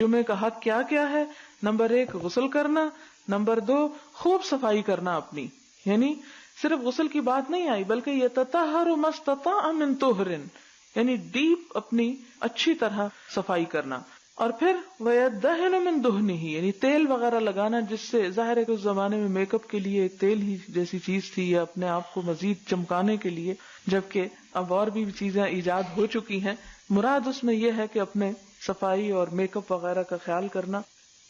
جمعے کا حق کیا کیا ہے؟ نمبر 1 غسل کرنا، نمبر 2 خوب صفائی کرنا اپنی، یعنی صرف غسل کی بات نہیں آئی بلکہ یہ یتطہر ما استطاع من طہر، یعنی ڈیپ اپنی اچھی طرح صفائی کرنا، اور پھر وَيَدَّهِنُ مِن دُهْنِهِ، یعنی تیل وغیرہ لگانا، جس سے ظاہر ہے کہ اس زمانے میں میک اپ کے لیے ایک تیل ہی جیسی چیز تھی یا اپنے آپ کو مزید چمکانے کے لیے، جبکہ اب اور بھی چیزیں ایجاد ہو چکی ہیں۔ مراد اس میں یہ ہے کہ اپنے صفائی اور میک اپ وغیرہ کا خیال کرنا۔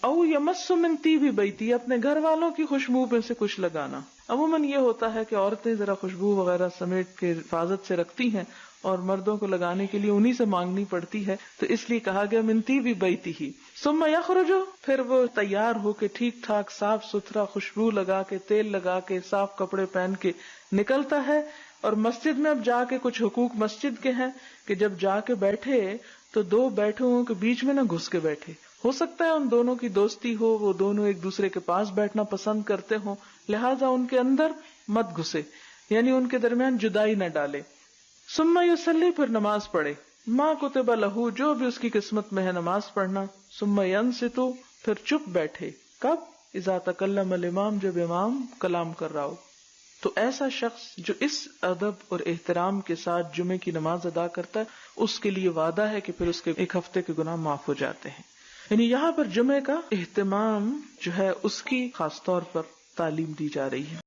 او یمس من طیب بیتی، اپنے گھر والوں کی خوشبو میں سے کچھ لگانا۔ عموماً یہ ہوتا ہے کہ عورتیں ذرا خوشبو وغیرہ سمیٹ کے حفاظت سے رکھتی ہیں اور مردوں کو لگانے کے لیے انہی سے مانگنی پڑتی ہے، تو اس لیے کہا گیا من طیب بیتہ۔ ثم یخرج، پھر وہ تیار ہو کے ٹھیک ٹھاک صاف ستھرا خوشبو لگا کے تیل لگا کے صاف کپڑے پہن کے نکلتا ہے۔ اور مسجد میں اب جا کے کچھ حقوق مسجد کے ہیں کہ جب جا کے بیٹھے تو 2 بیٹھوں کے بیچ میں نہ گھس کے بیٹھے، ہو سکتا ہے ان دونوں کی دوستی ہو، وہ دونوں ایک دوسرے کے پاس بیٹھنا پسند کرتے ہوں، لہٰذا ان کے اندر مت گھسے، یعنی ان کے درمیان جدائی نہ ڈالے۔ ثم یصلی، پھر نماز پڑھے، ما کتب لہ، جو بھی اس کی قسمت میں ہے نماز پڑھنا۔ ثم ینصت، پھر چپ بیٹھے، کب؟ اذا تکلم الامام، جب امام کلام کر رہا ہو۔ تو ایسا شخص جو اس ادب اور احترام کے ساتھ جمعے کی نماز ادا کرتا ہے، اس کے لیے وعدہ ہے کہ پھر اس کے 1 ہفتے کے گناہ معاف ہو جاتے ہیں۔ یعنی یہاں پر جمعے کا اہتمام جو ہے اس کی خاص طور پر تعلیم دی جا رہی ہے۔